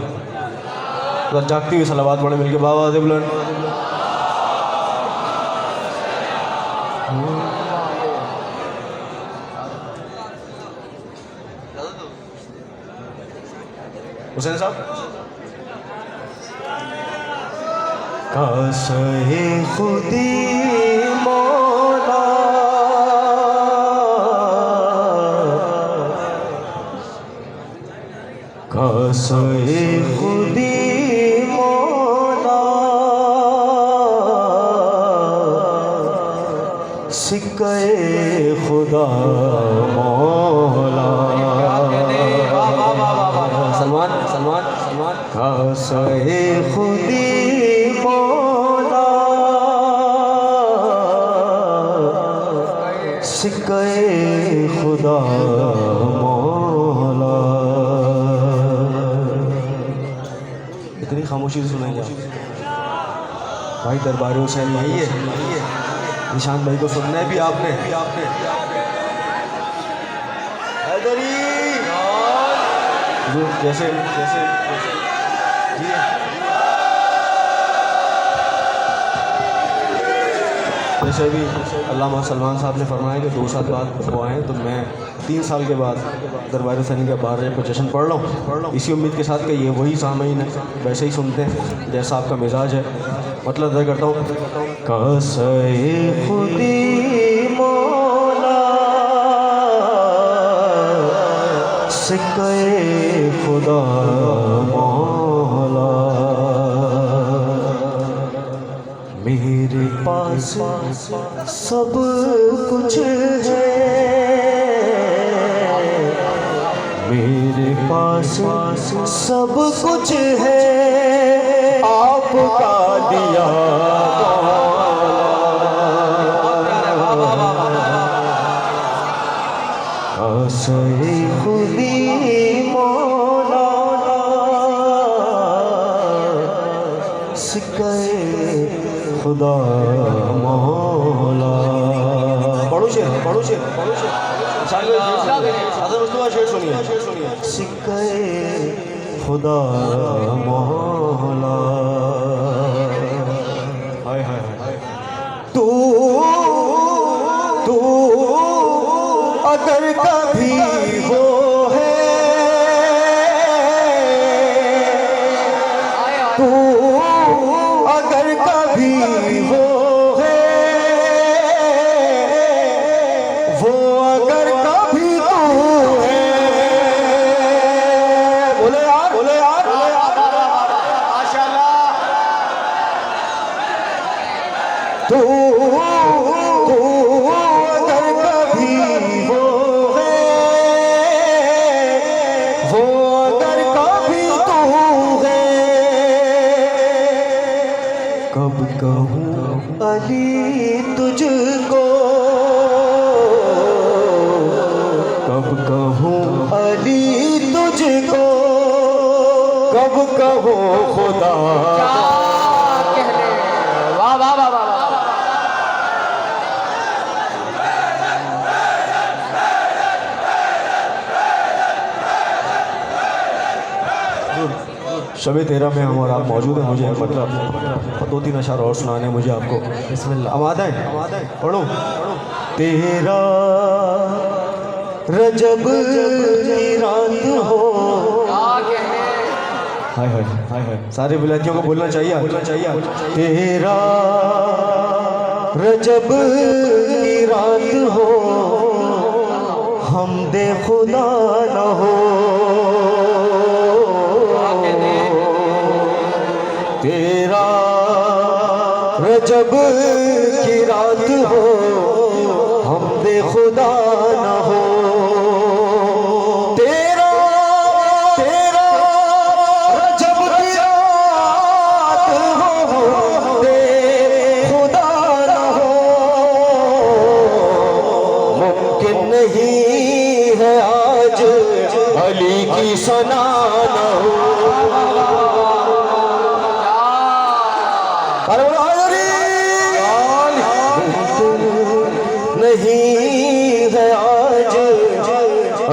बस जागती हुई सलावत पढ़े मिल के बावाज़ बुलंद। हुसैन साहब, कासे खुदी मौला कासे खुदी मौला सिक्के खुदा मौला। सलमान कासे खुदी सिक्के खुदा मौला। इतनी खामोशी से सुनाई आप भाई। दरबार हुसैन यही है, निशान भाई को सुनना है भी आपने। हैदरी जैसे जी जैसे भी अल्लामा सलमान साहब ने फरमाया कि 2 साल बाद वो आएँ, तो मैं 3 साल के बाद दरबार हुसैन के 12 को जश्न पढ़ लूँ, इसी उम्मीद के साथ कि ये वही सामीन है, वैसे ही सुनते हैं जैसा आपका मिजाज है। मतलब अदा करता हूँ। कासे खुदी मौला सिक्के खुदा मौला, मेरे पास सब कुछ है, मेरे पास सब कुछ है, आपका दिया कासे सिक्के खुदा मौला। पढ़ो शेर शेर सुनिए। सिक्के खुदा मौला। हाय हाय हाय। तू अगर कभी वो है, तू अगर कभी वो है, वो अगर कभी तू है। बोले यार तू अगर कभी वो है, वो अगर कभी तू है। कब कहूँ अली तुझको, कब कहूँ अली तुझको, कब कहूँ खुदा। वाह वाह वाह वाह। शब तेरह में हम और आप मौजूद हैं। मुझे मतलब 2-3 अशार और सुनाने मुझे आपको। बिस्मिल्लाह। आमाद है पढ़ो। तेरा रजब की रात हो। हाय हाय हाय हाय। सारे विलायतियों को बोलना चाहिए। तेरा रजब की रात हो, हमदे खुदा न हो। तेरा रजब की रात हो, हमदे खुदा न हो। तेरा रजब की रात हो, हमदे खुदा न हो। मुमकिन नहीं है आज अली की सना न हो। नहीं है आज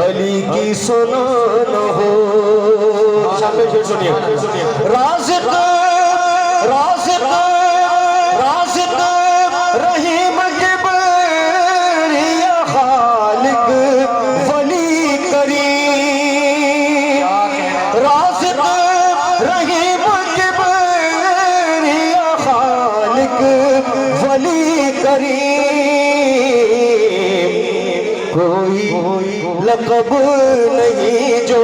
अली की सुना न हो। सुनिए। राज़िक़ रहीम किबरिया खालिक वली करीम। राज़िक़ रहीम किबरिया खालिक वली करीम। कोई लक़ब नहीं जो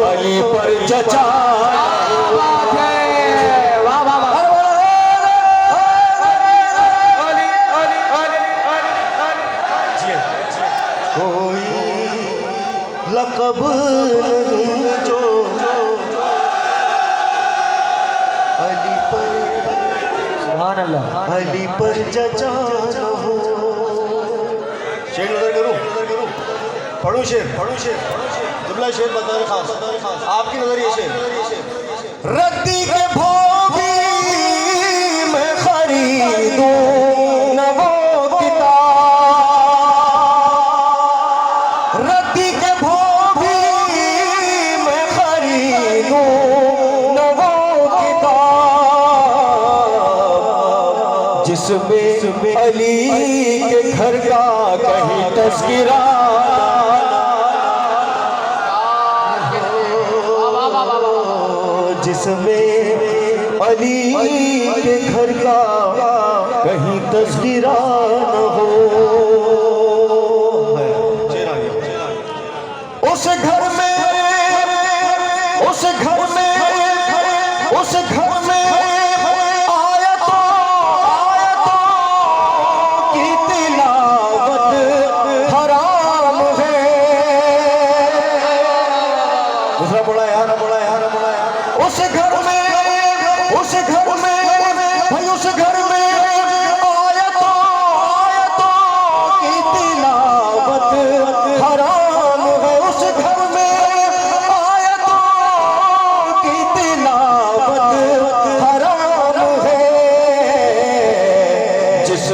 अली पर जचा। कोई लक़ब नहीं जो अली पर, सुभान अल्लाह, अली पर जचा न हो। शेर नजर करूं। पढ़ूं शेर। जुमला शेर बता रहे खास आपकी नजर। ये शेर। रद्दी के भोगी मैं खरीदूं न वो किताब। रद्दी के भोगी मैं खरीदूं न वो किताब, जिसमें अली के घर का कहीं तज़किरा। जिसमें अली के घर का कहीं तज़किरा न हो। उस घर में आयतों की तिलावत हराम है। दूसरा बड़ा यार। उस घर में भाई, उस घर में आयतों की तिलावत हराम है। उस घर में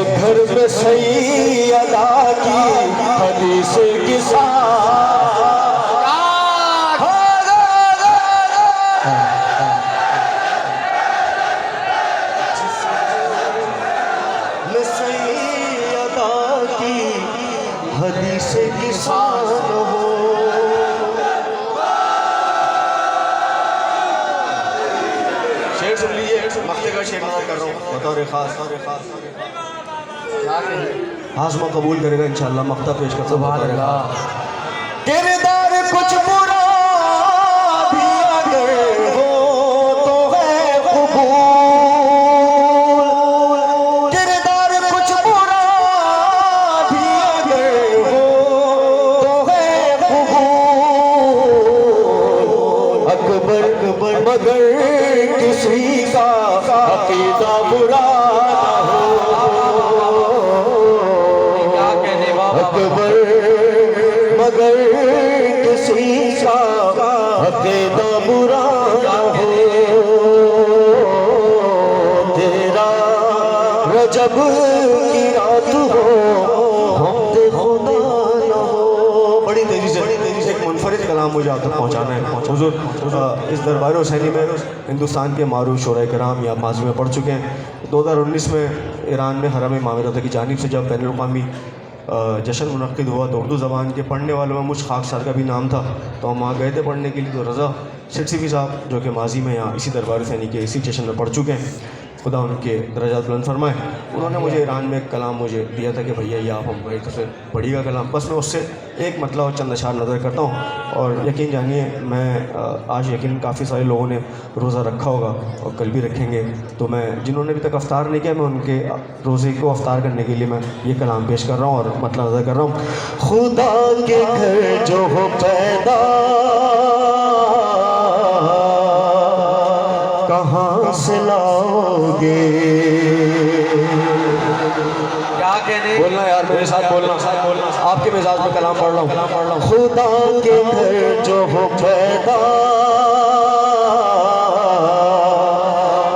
घर में सैयदा की हदीस की सैयदा की हदीस की शान हो। शेर सुन लीजिए, मक्ते का शेर नजर कर रहा हूँ बतौर खास। हाजमा कबूल करेगा इंशाल्लाह। मक्ता पेश करता हूँ बतौर खास। किरदार कुछ बुरा भी अगर हो तो है कबूल। किरदार कुछ बुरा भी अगर हो तो है कबूल। अकबर मगर किसी का अकीदा बुरा ना हो। अकबर मगर किसी का अकीदा बुरा ना हो। तेरा रजब की रात हो हमदे खुदा ना हो। बड़ी तेज़ी से एक मुनफरिद कलाम मुझे आप तक पहुँचाना है। हुज़ूर इस दरबार हुसैनी में हिंदुस्तान के मारूफ शोरा कराम या माजी में पढ़ चुके हैं। 2019 में ईरान में हरम इमाम रज़ा की जानिब से जब बैनुल-अक़वामी जश्न मुनक़्क़िद हुआ तो उर्दू ज़बान के पढ़ने वालों में मुझ खाकसार का भी नाम था, तो हम वहाँ गए थे पढ़ने के लिए। तो रज़ा सिरसिफी साहब जो कि माजी में यहाँ इसी दरबार हुसैनी के इसी जश्न में पढ़ चुके हैं, खुदा उनके दर्जात बुलंद फरमाए। उन्होंने मुझे ईरान में एक कलाम मुझे दिया था कि भैया ये आप हमारी तरफ से पढ़िएगा कलाम। बस मैं उससे एक मतलब और चंद अशार नज़र करता हूँ। और यकीन जानिए मैं आज यकीन काफ़ी सारे लोगों ने रोज़ा रखा होगा और कल भी रखेंगे, तो मैं जिन्होंने अभी तक अफ्तार नहीं किया मैं उनके रोज़े को अफ्तार करने के लिए मैं ये कलाम पेश कर रहा हूँ और मतलब नज़र कर रहा हूँ। खुदा के घर जो हो पैदा कहाँ से लाओगे। क्या कहने बोलना यार मेरे साथ बोलना, आपके मिजाज में कलाम पढ़ रहा हूँ। खुदा के घर जो हो पैदा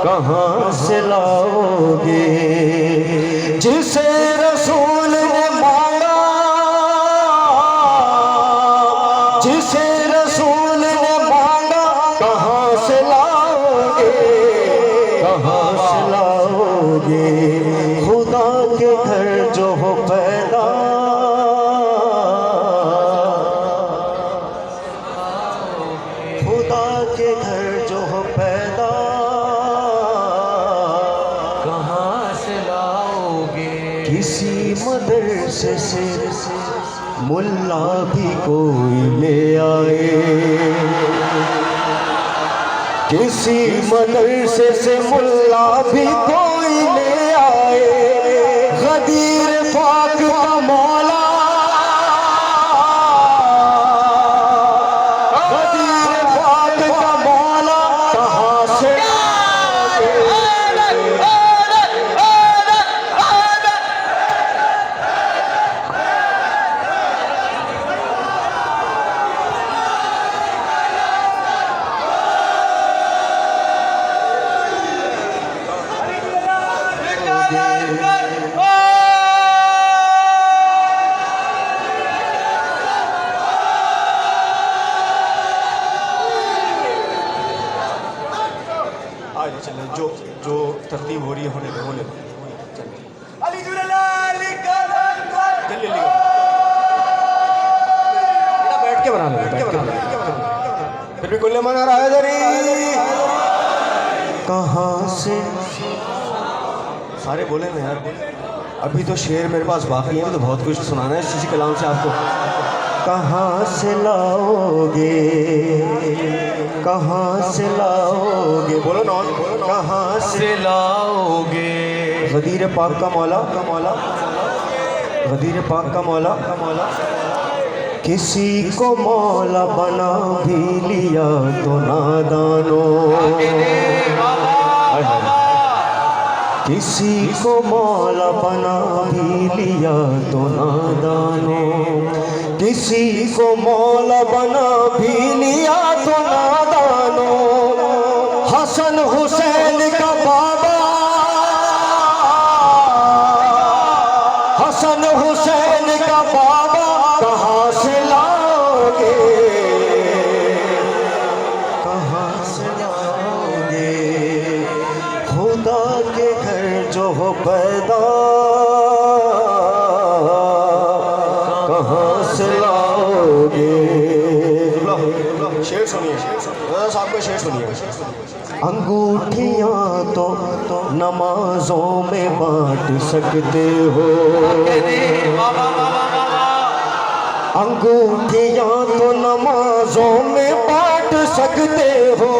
कहाँ से लाओगे। जिसे रसूल ने मांगा, जिसे रसूल ने मांगा कहाँ से लाओगे, कहाँ से लाओगे। खुदा के घर जो हो पैदा खुदा के घर जो हो पैदा कहाँ से लाओगे। किसी मदरसे से मुल्ला भी कोई ले आए। किसी मदरसे से मुल्ला भी कोई ले आए। गदीर पाक का मौला, गदीर पाक का मौला कहाँ से आगे चले, जो तरतीब हो रही है होने दो। जल्दी बैठ के बना लो, फिर भी कुल्ले मना रहा है जरी। कहाँ से सारे बोले ना यार, अभी तो शेर मेरे पास बाकी है, तो बहुत कुछ सुनाना है इसी कलाम से आपको। कहाँ से लाओगे, कहाँ से लाओगे, बोलो ना, कहाँ से लाओगे। गदीर पाक का मौला, गदीर पाक का मौला, किसी को मौला बना भी लिया तो नादानो। किसी को मौला बना भी लिया तो नादानो। किसी को मौला बना भी लिया तो नादानो। हसन हुसैन का बाबा, जो हो पैदा कहाँ से लाओगे। शेर सुनिए, साहब का शेर सुनिए। अंगूठियाँ तो नमाजों में बांट सकते हो, अंगूठियाँ तो नमाजों में बांट सकते हो,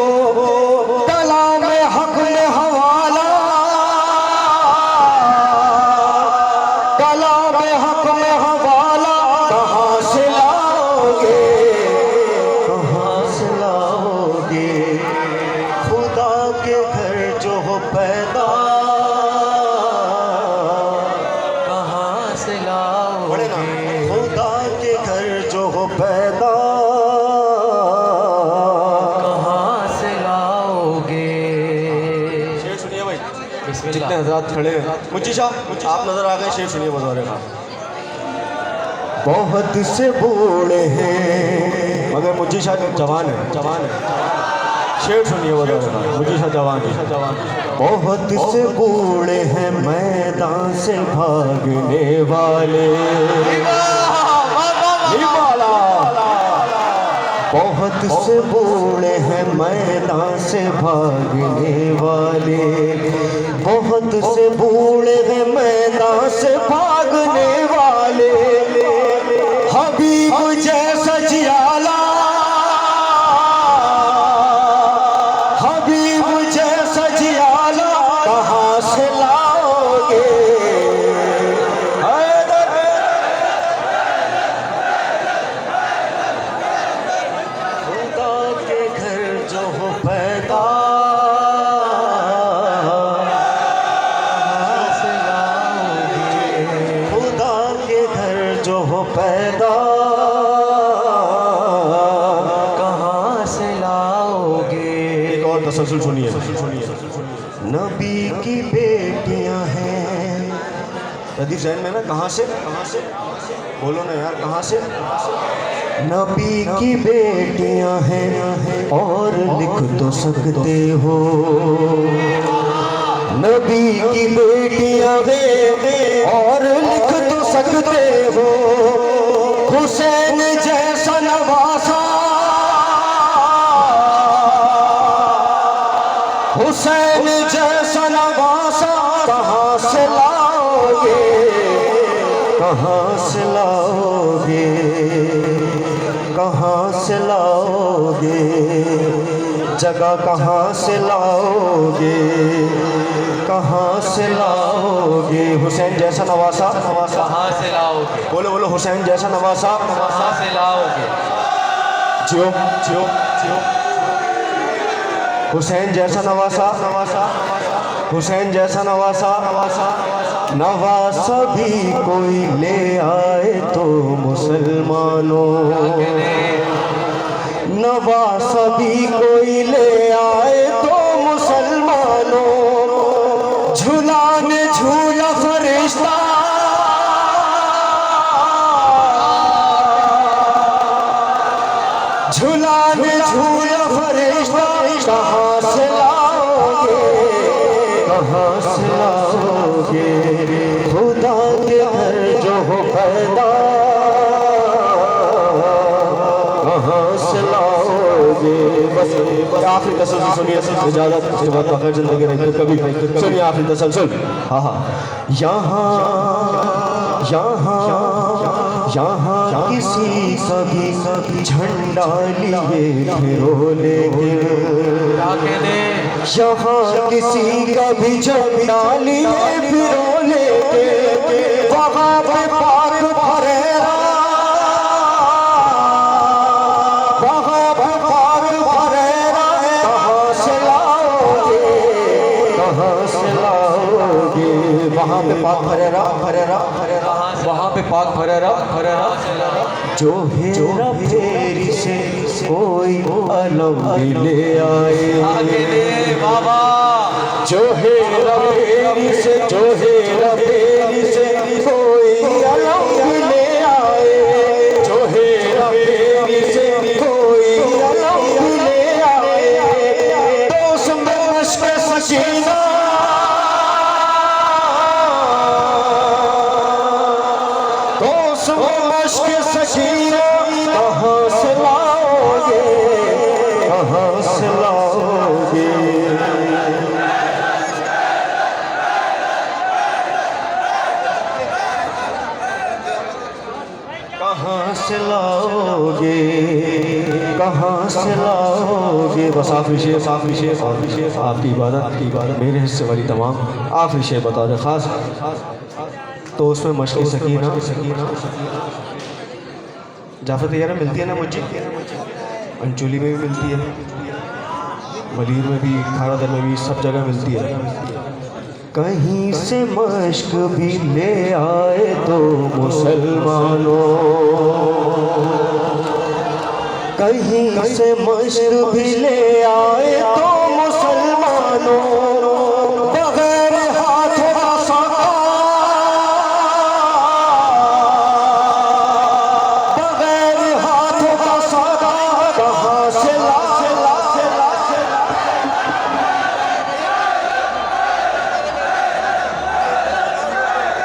तला में हक में हवाला, तला में हक में हवाला कहाँ से लाओगे, कहाँ से लाओगे। खुदा के घर जो हो पैदा कहाँ से लाओगे, खुदा के घर जो हो पैदा कहाँ से लाओगे। शेर सुनिए भाई, जितने हजरात खड़े हैं। मुझी शाह आप नजर आ गए, शेर सुनिए बतौर खां। बहुत से बूढ़े हैं मगर मुझी शाह जवान है, जवान है। शेर सुनिए बतौर खां, मुझी शाह जवान है, जवान है। बहुत से बूढ़े हैं मैदान से भागने वाले, बहुत से बूढ़े हैं मैदान से भागने वाले, बहुत से बूढ़े हैं मैदान से भागने वाले। हबीब जैसा जियाला, हबीब जैसा जियाला कहाँ से लाओगे। खुदा के घर जो हो पैदा कहाँ से लाओगे, खुदा के घर जो हो पैदा कहाँ से लाओगे। एक और तसलसल सुनिए। नबी की बेटियां हैं, प्रदीप जैन में ना, कहाँ से, कहाँ से बोलो ना यार, कहाँ से। नबी की बेटियां हैं और लिख तो सकते हो, नबी की बेटियां हैं और लिख तो सकते हो। हुसैन जैसा नवासा, हुसैन जैसा नवासा कहाँ से लाओगे, कहाँ से लाओगे, कहाँ से लाओगे। जगह कहाँ से लाओगे, कहाँ से लाओगे। हुसैन जैसा नवासा, नवासा कहाँ से लाओगे, बोलो बोलो, हुसैन जैसा नवासा कहाँ से लाओगे। जियो जियो जियो। हुसैन जैसा नवासा, नवासा हुसैन जैसा नवासा, नवासा नवासा भी कोई ले आए तो मुसलमानों, नवासा भी कोई ले आए तो मुसलमानों। झूलाने झूला फरिश्ता, झूलाने झूला फरिश्ता कहाँ से लाओगे, कहाँ से लाओगे। खुदा के घर जो हो पैदा कहाँ से लाओगे। बस आखिरी तसल्सल सुनिए, इजाज़त, उसके बाद बगैर जिंदगी नहीं कभी। सुनिए आखिरी तसल्सल। हाँ हाँ। यहाँ यहाँ यहाँ किसी का भी झंडा लिए फिरो लेंगे, यहाँ किसी का भी झंडा लिए फिरो लेंगे। वहाँ पे पाक फरेरा, वहाँ पे पाक फरेरा कहाँ से लाओगे, कहाँ से लाओगे। वहाँ पे पाक फरेरा, फरेरा फरेरा, वहाँ पे पाक फरेरा, फरेरा जो हेरा फेरी से कोई अलम भी ले आए, बाबा जो हेरा फेरी से, जो हेरा फेरी से कोई अलम भी ले आए, जो हेरा फेरी से कोई अलम भी ले आए। दोस्त में मश्क सकीना, से लाओगे, कहाँ से लाओगे। बस आखिरी शेर आपकी इबादत मेरे हिस्से वाली तमाम आखिरी शेर बता रहे ख़ास। तो उसमें मशक़ सकीना जाफर तैयारा मिलती है ना मुझे, अंचुली में भी मिलती है, मलीर में भी, खारादर में भी, सब जगह मिलती है। कहीं से मश्क भी ले आए तो मुसलमानों, कहीं से मश्क भी ले आए तो मुसलमानों,